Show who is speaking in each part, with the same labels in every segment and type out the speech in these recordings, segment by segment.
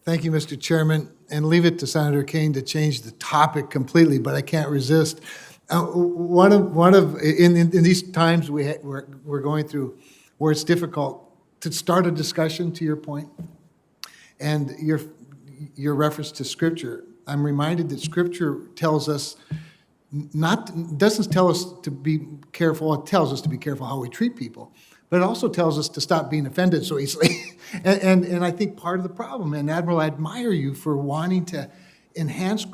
Speaker 1: Thank you, Mr. Chairman, and leave it to Senator Kane to change the topic completely, but I can't resist. In these times we're going through where it's difficult to start a discussion, to your point, and your reference to Scripture, I'm reminded that Scripture tells us doesn't tell us to be careful. It tells us to be careful how we treat people, but it also tells us to stop being offended so easily. and I think part of the problem, and Admiral, I admire you for wanting to enhance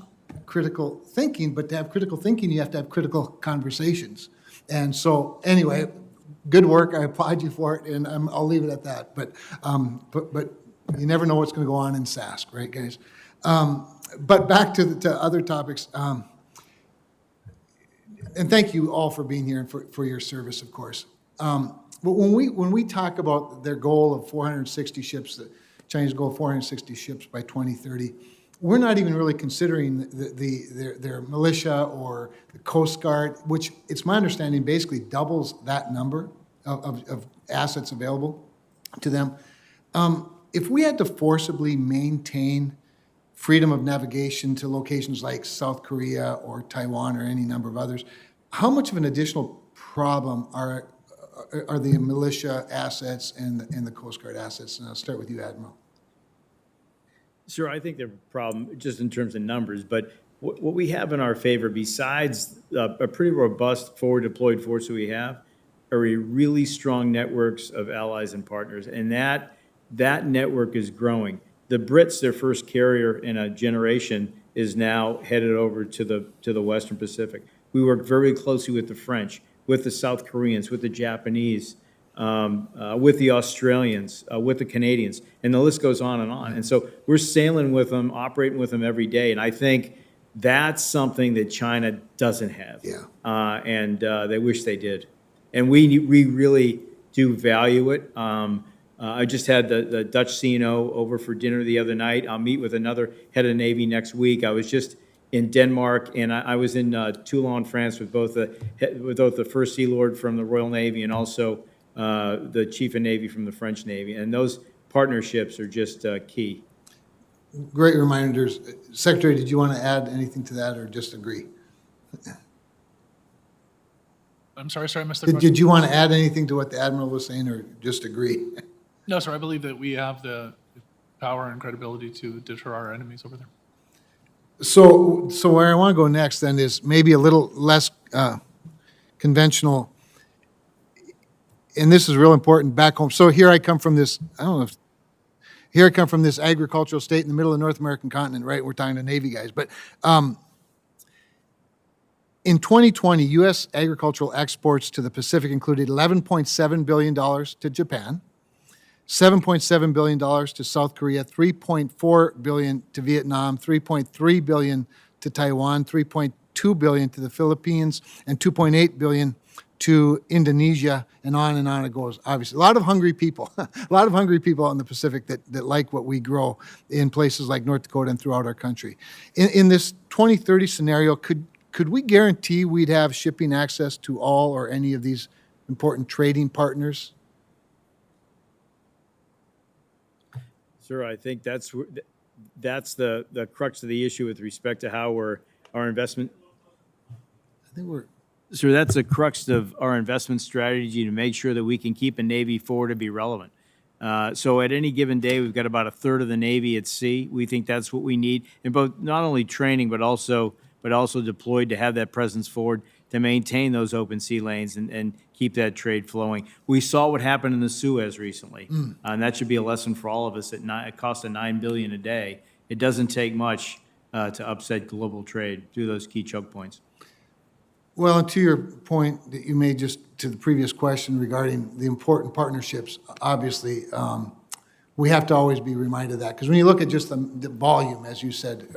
Speaker 1: critical thinking, but to have critical thinking, you have to have critical conversations. And so, anyway, good work. I applaud you for it, and I'll leave it at that. But you never know what's going to go on in SASC, right, guys? But back to other topics. And thank you all for being here and for your service, of course. But when we talk about their goal of 460 ships, the Chinese goal of 460 ships by 2030, we're not even really considering their militia or the Coast Guard, which it's my understanding basically doubles that number of assets available to them. If we had to forcibly maintain freedom of navigation to locations like South Korea or Taiwan or any number of others, how much of an additional problem are the militia assets and the Coast Guard assets? And I'll start with you, Admiral.
Speaker 2: Sure, I think they're a problem just in terms of numbers, but what we have in our favor, besides a pretty robust forward deployed force that we have, are a really strong networks of allies and partners, and that network is growing. The Brits, their first carrier in a generation, is now headed over to the Western Pacific. We work very closely with the French, with the South Koreans, with the Japanese, with the Australians, with the Canadians, and the list goes on and on. And so we're sailing with them, operating with them every day, and I think that's something that China doesn't have.
Speaker 1: Yeah.
Speaker 2: And they wish they did. And we really do value it. I just had the Dutch CNO over for dinner the other night. I'll meet with another head of the Navy next week. I was just in Denmark, and I was in Toulon, France, with both the First Sea Lord from the Royal Navy and also the Chief of Navy from the French Navy. And those partnerships are just key.
Speaker 1: Great reminders. Secretary, did you want to add anything to that or just agree?
Speaker 3: I'm sorry, I missed the question.
Speaker 1: Did you want to add anything to what the Admiral was saying or just agree?
Speaker 3: No, sir, I believe that we have the power and credibility to deter our enemies over there.
Speaker 1: So where I want to go next then is maybe a little less conventional, and this is real important back home. So here I come from this, here I come from this agricultural state in the middle of the North American continent, right? We're talking to Navy guys, but in 2020, U.S. agricultural exports to the Pacific included $11.7 billion to Japan, $7.7 billion to South Korea, $3.4 billion to Vietnam, $3.3 billion to Taiwan, $3.2 billion to the Philippines, and $2.8 billion to Indonesia, and on it goes, obviously. A lot of hungry people, a lot of hungry people out in the Pacific that like what we grow in places like North Dakota and throughout our country. In this 2030 scenario, could we guarantee we'd have shipping access to all or any of these important trading partners?
Speaker 2: Sure, I think that's the crux of the issue with respect to how our investment.
Speaker 1: I think we're.
Speaker 2: Sure, that's the crux of our investment strategy to make sure that we can keep a Navy forward to be relevant. So at any given day, we've got about a third of the Navy at sea. We think that's what we need, in both not only training but also deployed to have that presence forward to maintain those open sea lanes and keep that trade flowing. We saw what happened in the Suez recently, and that should be a lesson for all of us. It costs $9 billion a day. It doesn't take much to upset global trade through those key choke points.
Speaker 1: Well, and to your point that you made just to the previous question regarding the important partnerships, obviously, we have to always be reminded of that. Because when you look at just the volume, as you said,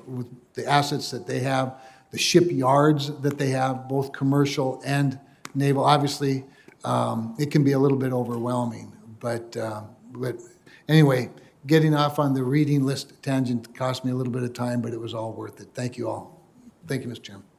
Speaker 1: with the assets that they have, the shipyards that they have, both commercial and naval, obviously, it can be a little bit overwhelming. But anyway, getting off on the reading list tangent cost me a little bit of time, but it was all worth it. Thank you all. Thank you, Mr. Chairman.